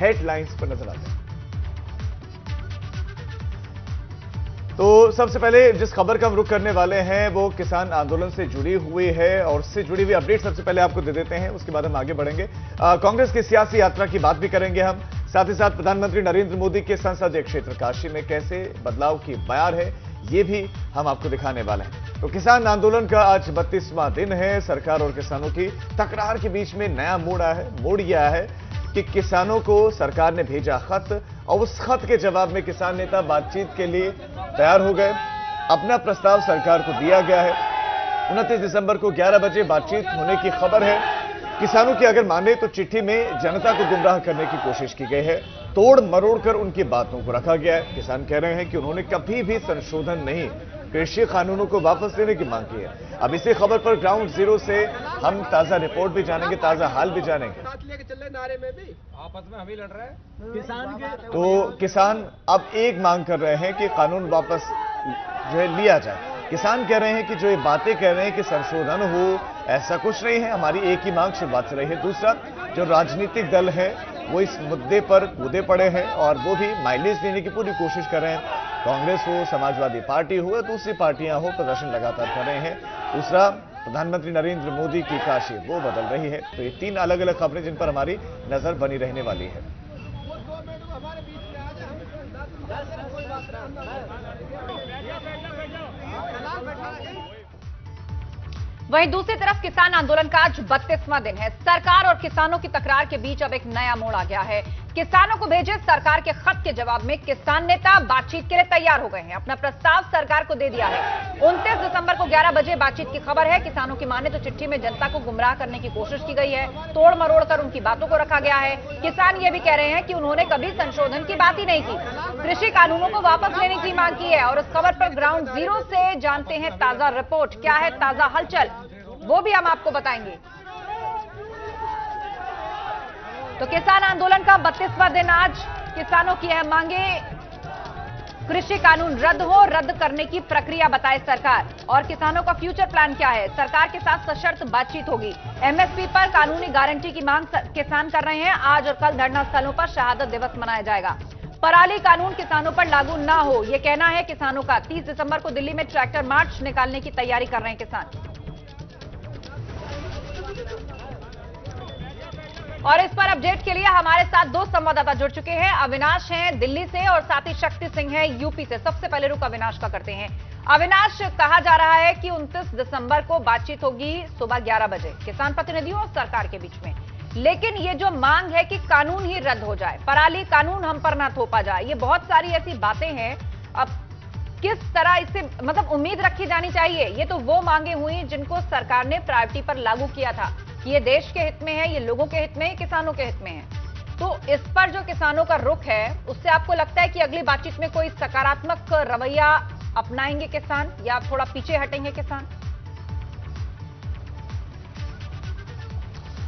Headlines पर नजर आते हैं। तो सबसे पहले जिस खबर का हम रुख करने वाले हैं वो किसान आंदोलन से जुड़ी हुई है और उससे जुड़ी हुई अपडेट सबसे पहले आपको दे देते हैं, उसके बाद हम आगे बढ़ेंगे। कांग्रेस की सियासी यात्रा की बात भी करेंगे हम, साथ ही साथ प्रधानमंत्री नरेंद्र मोदी के संसदीय क्षेत्र काशी में कैसे बदलाव की बयार है ये भी हम आपको दिखाने वाले हैं। तो किसान आंदोलन का आज 32वां दिन है। सरकार और किसानों की तकरार के बीच में नया मोड़ यह है कि किसानों को सरकार ने भेजा खत और उस खत के जवाब में किसान नेता बातचीत के लिए तैयार हो गए। अपना प्रस्ताव सरकार को दिया गया है। 29 दिसंबर को 11 बजे बातचीत होने की खबर है। किसानों की अगर माने तो चिट्ठी में जनता को गुमराह करने की कोशिश की गई है, तोड़ मरोड़ कर उनकी बातों को रखा गया है। किसान कह रहे हैं कि उन्होंने कभी भी संशोधन नहीं, कृषि कानूनों को वापस लेने की मांग की है। अब इसी खबर पर ग्राउंड जीरो से हम ताजा रिपोर्ट भी जानेंगे, ताजा हाल भी जानेंगे। आपस में हम ही लड़ रहे हैं तो किसान अब एक मांग कर रहे हैं कि कानून वापस जो है लिया जाए। किसान कह रहे हैं कि जो ये बातें कह रहे हैं कि संशोधन हो, ऐसा कुछ नहीं है। हमारी एक ही मांग शुरुआत से रही है। दूसरा, जो राजनीतिक दल है वो इस मुद्दे पर कूदे पड़े हैं और वो भी माइलेज देने की पूरी कोशिश कर रहे हैं। कांग्रेस हो, समाजवादी पार्टी हो या दूसरी पार्टियां हो, प्रदर्शन लगातार कर रहे हैं। दूसरा, प्रधानमंत्री नरेंद्र मोदी की काशी वो बदल रही है। तो ये तीन अलग अलग खबरें जिन पर हमारी नजर बनी रहने वाली है। वहीं दूसरी तरफ किसान आंदोलन का आज 32वां दिन है। सरकार और किसानों की तकरार के बीच अब एक नया मोड़ आ गया है। किसानों को भेजे सरकार के खत के जवाब में किसान नेता बातचीत के लिए तैयार हो गए हैं। अपना प्रस्ताव सरकार को दे दिया है। 29 दिसंबर को 11 बजे बातचीत की खबर है। किसानों की माने तो चिट्ठी में जनता को गुमराह करने की कोशिश की गई है, तोड़ मरोड़ कर उनकी बातों को रखा गया है। किसान ये भी कह रहे हैं कि उन्होंने कभी संशोधन की बात ही नहीं की, कृषि कानूनों को वापस लेने की मांग की है। और इस खबर पर ग्राउंड जीरो से जानते हैं ताजा रिपोर्ट। क्या है ताजा हलचल वो भी हम आपको बताएंगे। तो किसान आंदोलन का 32वां दिन आज। किसानों की यह मांगे, कृषि कानून रद्द हो, रद्द करने की प्रक्रिया बताए सरकार। और किसानों का फ्यूचर प्लान क्या है? सरकार के साथ सशर्त बातचीत होगी। एमएसपी पर कानूनी गारंटी की मांग किसान कर रहे हैं। आज और कल धरना स्थलों पर शहादत दिवस मनाया जाएगा। पराली कानून किसानों पर लागू ना हो, यह कहना है किसानों का। 30 दिसंबर को दिल्ली में ट्रैक्टर मार्च निकालने की तैयारी कर रहे हैं किसान। और इस पर अपडेट के लिए हमारे साथ दो संवाददाता जुड़ चुके हैं। अविनाश हैं दिल्ली से और साथ ही शक्ति सिंह हैं यूपी से। सबसे पहले रुक अविनाश का करते हैं। अविनाश, कहा जा रहा है कि 29 दिसंबर को बातचीत होगी सुबह 11 बजे किसान प्रतिनिधियों और सरकार के बीच में, लेकिन ये जो मांग है कि कानून ही रद्द हो जाए, पराली कानून हम पर ना थोपा जाए, ये बहुत सारी ऐसी बातें हैं। अब किस तरह इससे मतलब उम्मीद रखी जानी चाहिए? ये तो वो मांगे हुई जिनको सरकार ने प्रायोरिटी पर लागू किया था कि ये देश के हित में है, ये लोगों के हित में है, किसानों के हित में है। तो इस पर जो किसानों का रुख है उससे आपको लगता है कि अगली बातचीत में कोई सकारात्मक रवैया अपनाएंगे किसान या थोड़ा पीछे हटेंगे किसान?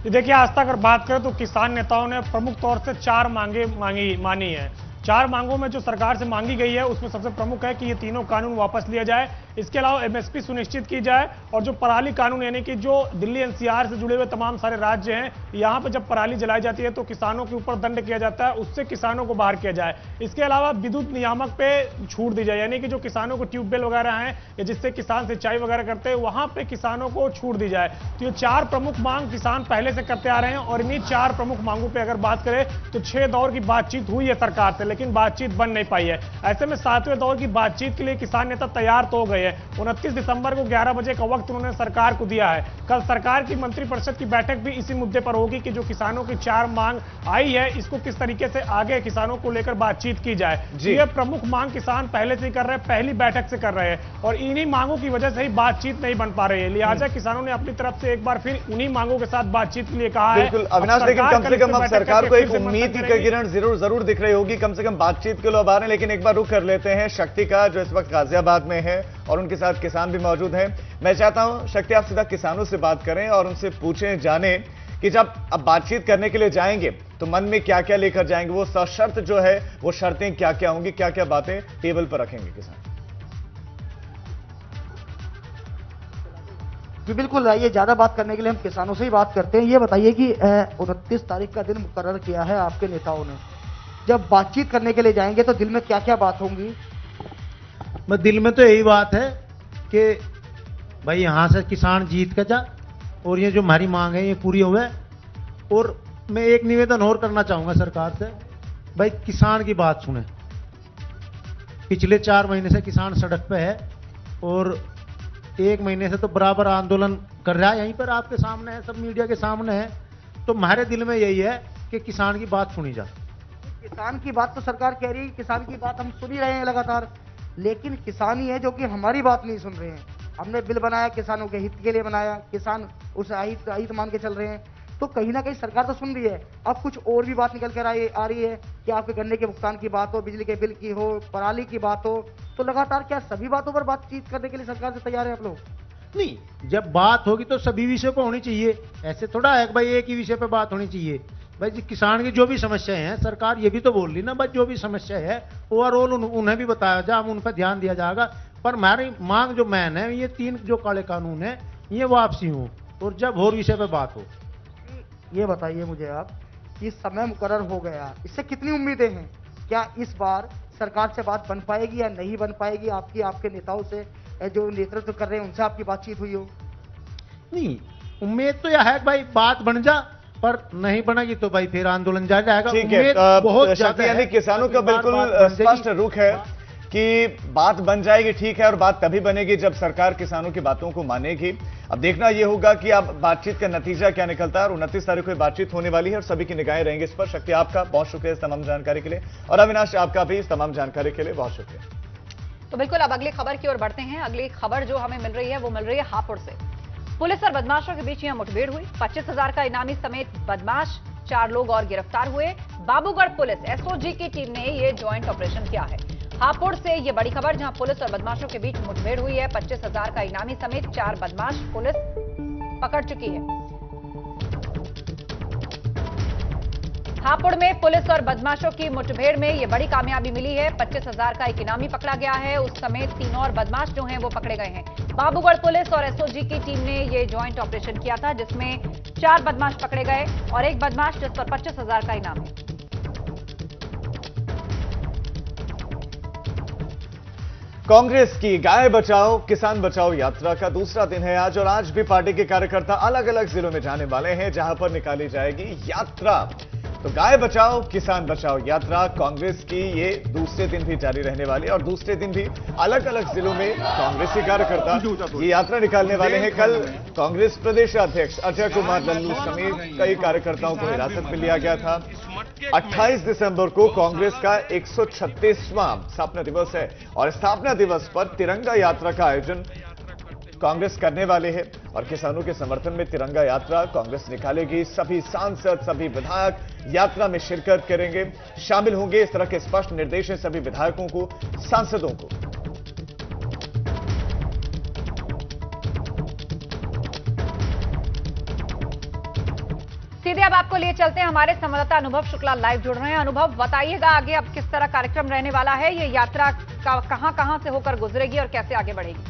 देखिए, आज तक अगर बात करें तो किसान नेताओं ने प्रमुख तौर से 4 मांगे मानी है। 4 मांगों में जो सरकार से मांगी गई है उसमें सबसे प्रमुख है कि ये तीनों कानून वापस लिया जाए। इसके अलावा एमएसपी सुनिश्चित की जाए और जो पराली कानून यानी कि जो दिल्ली एनसीआर से जुड़े हुए तमाम सारे राज्य हैं, यहाँ पे जब पराली जलाई जाती है तो किसानों के ऊपर दंड किया जाता है, उससे किसानों को बाहर किया जाए। इसके अलावा विद्युत नियामक पे छूट दी जाए, यानी कि जो किसानों को ट्यूबवेल वगैरह हैं या जिससे किसान सिंचाई वगैरह करते हैं वहां पे किसानों को छूट दी जाए। तो ये 4 प्रमुख मांग किसान पहले से करते आ रहे हैं और इन्हीं 4 प्रमुख मांगों पर अगर बात करें तो 6 दौर की बातचीत हुई है सरकार से, लेकिन बातचीत बन नहीं पाई है। ऐसे में 7वें दौर की बातचीत के लिए किसान नेता तैयार तो हो गए हैं। 29 दिसंबर को 11 बजे का वक्त उन्होंने सरकार को दिया है। कल सरकार की मंत्रिपरिषद की बैठक भी इसी मुद्दे पर होगी कि जो किसानों की 4 मांग आई है इसको किस तरीके से आगे किसानों को लेकर बातचीत की जाए। ये प्रमुख मांग किसान पहले से ही कर रहे हैं, पहली बैठक से कर रहे हैं और इन्हीं मांगों की वजह से ही बातचीत नहीं बन पा रही है। लिहाजा किसानों ने अपनी तरफ से एक बार फिर उन्हीं मांगों के साथ बातचीत के लिए कहा है। बिल्कुल अविनाश, लेकिन कम से कम अब सरकार को एक उम्मीद की किरण जरूर दिख रही होगी, कम से कम बातचीत के लोग आ रहे हैं। लेकिन एक बार रुक कर लेते हैं शक्ति का, जो इस वक्त गाजियाबाद में है और उनके साथ किसान भी मौजूद हैं। मैं चाहता हूं शक्ति आप सीधा किसानों से बात करें और उनसे पूछें, जाने कि जब अब बातचीत करने के लिए जाएंगे तो मन में क्या क्या लेकर जाएंगे, वो सशर्त जो है वो शर्तें क्या क्या होंगी, क्या क्या बातें टेबल पर रखेंगे किसान? जी बिल्कुल, आइए ज़्यादा बात करने के लिए हम किसानों से ही बात करते हैं। ये बताइए कि 29 तारीख का दिन मुकर्रर किया है आपके नेताओं ने, जब बातचीत करने के लिए जाएंगे तो दिल में क्या क्या बात होंगी? दिल में तो यही बात है कि भाई यहाँ से किसान जीत के जा और ये जो हमारी मांग है ये पूरी हुए। और मैं एक निवेदन और करना चाहूंगा सरकार से, भाई किसान की बात सुने। पिछले 4 महीने से किसान सड़क पे है और 1 महीने से तो बराबर आंदोलन कर रहा है, यहीं पर आपके सामने है, सब मीडिया के सामने है। तो हमारे दिल में यही है कि किसान की बात सुनी जाए। किसान की बात तो सरकार कह रही है, किसान की बात हम सुन ही रहे हैं लगातार, लेकिन किसान ही है जो कि हमारी बात नहीं सुन रहे हैं। हमने बिल बनाया, किसानों के हित के लिए बनाया, किसान उस हित मान के चल रहे हैं, तो कहीं ना कहीं सरकार तो सुन रही है। अब कुछ और भी बात निकल कर आ रही है कि आपके गन्ने के भुगतान की बात हो, बिजली के बिल की हो, पराली की बात हो, तो लगातार क्या सभी बातों पर बातचीत करने के लिए सरकार से तैयार है आप लोग? नहीं, जब बात होगी तो सभी विषय पर होनी चाहिए। ऐसे थोड़ा है कि भाई एक ही विषय पर बात होनी चाहिए। भाई जी किसान की जो भी समस्याएं हैं, सरकार ये भी तो बोल रही ना, भाई जो भी समस्या है ओवरऑल उन्हें भी बताया जाए, उन पर ध्यान दिया जाएगा। पर हमारी मांग जो मैन है, ये 3 जो काले कानून है ये वापसी हो, और जब और विषय पे बात हो। ये बताइए मुझे आप कि समय मुकर्रर हो गया, इससे कितनी उम्मीदें हैं? क्या इस बार सरकार से बात बन पाएगी या नहीं बन पाएगी? आपके नेताओं से जो नेतृत्व कर रहे हैं उनसे आपकी बातचीत हुई हो? नहीं, उम्मीद तो यह है कि भाई बात बन जा, पर नहीं बनेगी तो भाई फिर आंदोलन जारी रहेगा। ठीक है, बहुत शक्ति यानी किसानों का बिल्कुल स्पष्ट रुख है कि बात बन जाएगी, ठीक है, और बात तभी बनेगी जब सरकार किसानों की बातों को मानेगी। अब देखना यह होगा कि अब बातचीत का नतीजा क्या निकलता है, और 29 तारीख को बातचीत होने वाली है और सभी की निगाहें रहेंगी इस पर। शक्ति आपका बहुत शुक्रिया इस तमाम जानकारी के लिए, और अविनाश आपका भी इस तमाम जानकारी के लिए बहुत शुक्रिया। तो बिल्कुल अब अगली खबर की ओर बढ़ते हैं। अगली खबर जो हमें मिल रही है वो मिल रही है हापुड़ से। पुलिस और बदमाशों के बीच यहां मुठभेड़ हुई। 25,000 का इनामी समेत बदमाश 4 लोग और गिरफ्तार हुए। बाबूगढ़ पुलिस एसओजी की टीम ने ये ज्वाइंट ऑपरेशन किया है। हापुड़ से ये बड़ी खबर, जहां पुलिस और बदमाशों के बीच मुठभेड़ हुई है। 25,000 का इनामी समेत 4 बदमाश पुलिस पकड़ चुकी है। हापुड़ में पुलिस और बदमाशों की मुठभेड़ में ये बड़ी कामयाबी मिली है। 25,000 का एक इनामी पकड़ा गया है, उस समेत 3 और बदमाश जो हैं वो पकड़े गए हैं। बाबूगढ़ पुलिस और एसओजी की टीम ने ये ज्वाइंट ऑपरेशन किया था, जिसमें 4 बदमाश पकड़े गए और एक बदमाश जिस पर 25,000 का इनाम है। कांग्रेस की गाय बचाओ किसान बचाओ यात्रा का दूसरा दिन है आज, और आज भी पार्टी के कार्यकर्ता अलग अलग जिलों में जाने वाले हैं जहां पर निकाली जाएगी यात्रा। तो गाय बचाओ किसान बचाओ यात्रा कांग्रेस की ये दूसरे दिन भी जारी रहने वाली है, और दूसरे दिन भी अलग अलग जिलों में कांग्रेसी कार्यकर्ता ये यात्रा निकालने वाले हैं। कल कांग्रेस प्रदेश अध्यक्ष अजय कुमार लल्लू समेत कई कार्यकर्ताओं को हिरासत में लिया गया था। 28 दिसंबर को कांग्रेस का 136वां स्थापना दिवस है, और स्थापना दिवस पर तिरंगा यात्रा का आयोजन कांग्रेस करने वाले हैं, और किसानों के समर्थन में तिरंगा यात्रा कांग्रेस निकालेगी। सभी सांसद सभी विधायक यात्रा में शिरकत करेंगे, शामिल होंगे, इस तरह के स्पष्ट निर्देश हैं सभी विधायकों को, सांसदों को। सीधे अब आपको लिए चलते हैं, हमारे संवाददाता अनुभव शुक्ला लाइव जुड़ रहे हैं। अनुभव बताइएगा आगे अब किस तरह कार्यक्रम रहने वाला है, ये यात्रा कहां से होकर गुजरेगी और कैसे आगे बढ़ेगी?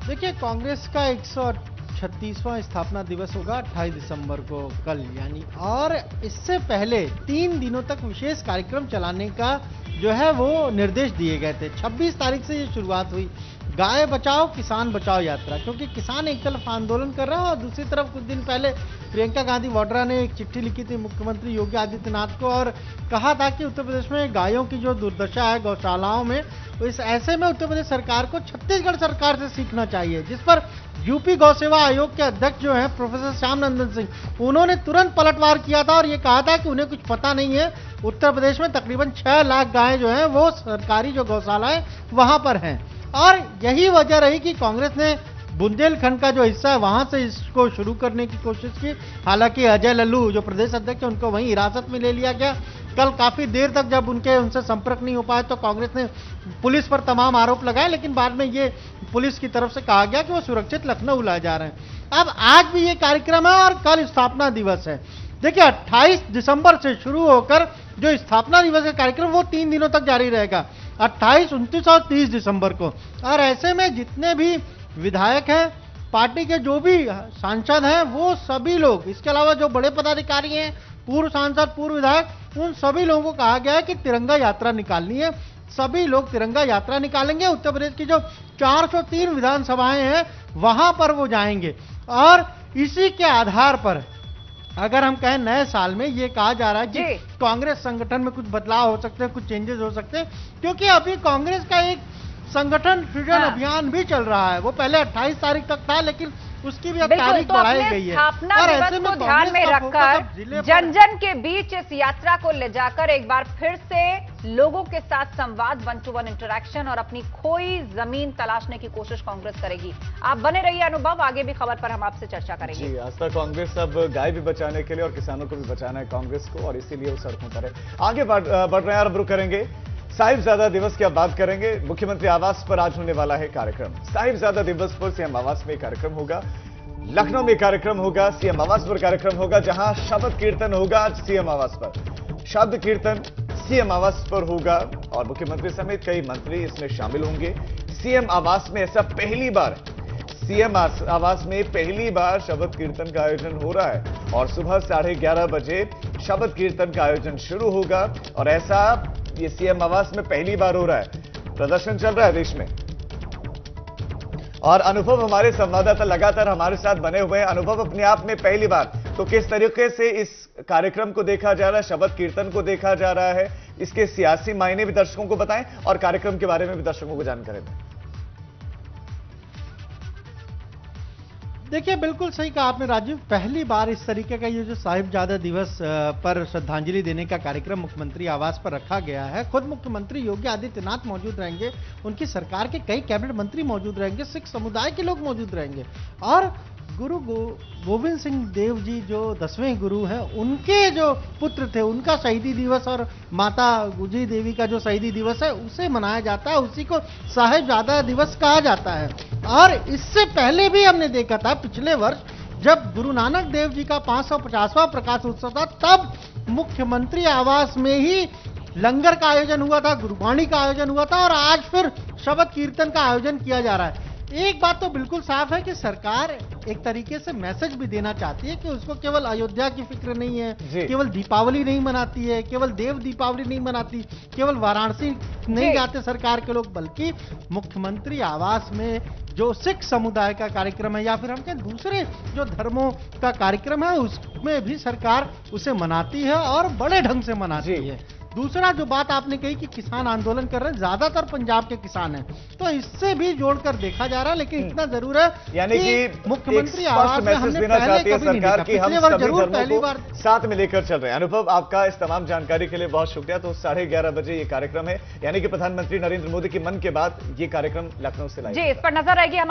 देखिए, कांग्रेस का 136वां स्थापना दिवस होगा 28 दिसंबर को कल यानी, और इससे पहले 3 दिनों तक विशेष कार्यक्रम चलाने का जो है वो निर्देश दिए गए थे। 26 तारीख से ये शुरुआत हुई गाय बचाओ किसान बचाओ यात्रा, क्योंकि किसान एक तरफ आंदोलन कर रहा है और दूसरी तरफ कुछ दिन पहले प्रियंका गांधी वाड्रा ने एक चिट्ठी लिखी थी मुख्यमंत्री योगी आदित्यनाथ को और कहा था कि उत्तर प्रदेश में गायों की जो दुर्दशा है गौशालाओं में, इस ऐसे में उत्तर प्रदेश सरकार को छत्तीसगढ़ सरकार से सीखना चाहिए। जिस पर यूपी गौ सेवा आयोग के अध्यक्ष जो है प्रोफेसर श्याम नंदन सिंह, उन्होंने तुरंत पलटवार किया था और ये कहा था कि उन्हें कुछ पता नहीं है। उत्तर प्रदेश में तकरीबन 6 लाख गायें जो हैं वो सरकारी जो गौशाला है वहां पर हैं, और यही वजह रही कि कांग्रेस ने बुंदेलखंड का जो हिस्सा है वहां से इसको शुरू करने की कोशिश की। हालांकि अजय लल्लू जो प्रदेश अध्यक्ष है उनको वहीं हिरासत में ले लिया गया। कल काफी देर तक जब उनसे संपर्क नहीं हो पाया तो कांग्रेस ने पुलिस पर तमाम आरोप लगाए, लेकिन बाद में ये पुलिस की तरफ से कहा गया कि वो सुरक्षित लखनऊ लाए जा रहे हैं। अब आज भी ये कार्यक्रम है और कल स्थापना दिवस है। देखिए 28 दिसंबर से शुरू होकर जो स्थापना दिवस का कार्यक्रम वो 3 दिनों तक जारी रहेगा। 28, 29 और 30 दिसंबर को। और ऐसे में जितने भी विधायक हैं, पार्टी के जो भी सांसद हैं, वो सभी लोग, इसके अलावा जो बड़े पदाधिकारी हैं, पूर्व सांसद, पूर्व विधायक, उन सभी लोगों को कहा गया है कि तिरंगा यात्रा निकालनी है। सभी लोग तिरंगा यात्रा निकालेंगे। उत्तर प्रदेश की जो 403 विधानसभाएं हैं वहां पर वो जाएंगे। और इसी के आधार पर अगर हम कहें नए साल में ये कहा जा रहा है कि कांग्रेस संगठन में कुछ बदलाव हो सकते हैं, कुछ चेंजेस हो सकते हैं, क्योंकि अभी कांग्रेस का एक संगठन सृजन अभियान भी चल रहा है। वो पहले 28 तारीख तक था, लेकिन उसकी भी अब तारीख बढ़ाई गई है। स्थापना दिवस को ध्यान में रखकर जन जन के बीच इस यात्रा को ले जाकर एक बार फिर से लोगों के साथ संवाद, 1-to-1 इंटरेक्शन और अपनी खोई जमीन तलाशने की कोशिश कांग्रेस करेगी। आप बने रहिए अनुभव, आगे भी खबर पर हम आपसे चर्चा करेंगे। जी, आज तक कांग्रेस अब गाय भी बचाने के लिए और किसानों को भी बचाना है कांग्रेस को, और इसीलिए वो सड़कों पर है। आगे बढ़ रहे हैं, अब रुक करेंगे साहिबजादा दिवस की अब बात करेंगे। मुख्यमंत्री आवास पर आज होने वाला है कार्यक्रम। साहिबजादा दिवस पर सीएम आवास में कार्यक्रम होगा, लखनऊ में कार्यक्रम होगा, सीएम आवास पर कार्यक्रम होगा, जहां शबद कीर्तन होगा सीएम आवास पर। शब्द कीर्तन सीएम आवास पर होगा और मुख्यमंत्री समेत कई मंत्री इसमें शामिल होंगे। सीएम आवास में ऐसा पहली बार, सीएम आवास में पहली बार शबद कीर्तन का आयोजन हो रहा है और सुबह 11:30 बजे शबद कीर्तन का आयोजन शुरू होगा। और ऐसा ये सीएम आवास में पहली बार हो रहा है। प्रदर्शन चल रहा है देश में और अनुभव हमारे संवाददाता लगातार हमारे साथ बने हुए हैं। अनुभव, अपने आप में पहली बार तो किस तरीके से इस कार्यक्रम को देखा जा रहा है, शबद कीर्तन को देखा जा रहा है, इसके सियासी मायने भी दर्शकों को बताएं और कार्यक्रम के बारे में भी दर्शकों को जानकारी दें। देखिए, बिल्कुल सही कहा आपने राजीव। पहली बार इस तरीके का ये जो साहिबजादा दिवस पर श्रद्धांजलि देने का कार्यक्रम मुख्यमंत्री आवास पर रखा गया है। खुद मुख्यमंत्री योगी आदित्यनाथ मौजूद रहेंगे, उनकी सरकार के कई कैबिनेट मंत्री मौजूद रहेंगे, सिख समुदाय के लोग मौजूद रहेंगे और गुरु गोविंद सिंह देव जी जो 10वें गुरु हैं, उनके जो पुत्र थे, उनका शहीदी दिवस और माता गुजरी देवी का जो शहीदी दिवस है उसे मनाया जाता है। उसी को साहिबजादा दिवस कहा जाता है। और इससे पहले भी हमने देखा था, पिछले वर्ष जब गुरु नानक देव जी का 550वां प्रकाश उत्सव था, तब मुख्यमंत्री आवास में ही लंगर का आयोजन हुआ था, गुरुबाणी का आयोजन हुआ था और आज फिर शबद कीर्तन का आयोजन किया जा रहा है। एक बात तो बिल्कुल साफ है कि सरकार एक तरीके से मैसेज भी देना चाहती है कि उसको केवल अयोध्या की फिक्र नहीं है, केवल दीपावली नहीं मनाती है, केवल देव दीपावली नहीं मनाती, केवल वाराणसी नहीं जाते सरकार के लोग, बल्कि मुख्यमंत्री आवास में जो सिख समुदाय का कार्यक्रम है या फिर हम कहें दूसरे जो धर्मों का कार्यक्रम है, उसमें भी सरकार उसे मनाती है और बड़े ढंग से मनाती है। दूसरा जो बात आपने कही कि किसान आंदोलन कर रहे हैं, ज्यादातर पंजाब के किसान हैं, तो इससे भी जोड़कर देखा जा रहा है। लेकिन इतना जरूर है यानी कि मुख्यमंत्री आवास में हमने देना चाहती है सरकार की हम सभी पहली धर्मों बार को साथ में लेकर चल रहे हैं। अनुभव, आपका इस तमाम जानकारी के लिए बहुत शुक्रिया। तो 11:30 बजे ये कार्यक्रम है, यानी कि प्रधानमंत्री नरेंद्र मोदी की मन के बाद ये कार्यक्रम लखनऊ से लाइव। जी, इस पर नजर रहेगी।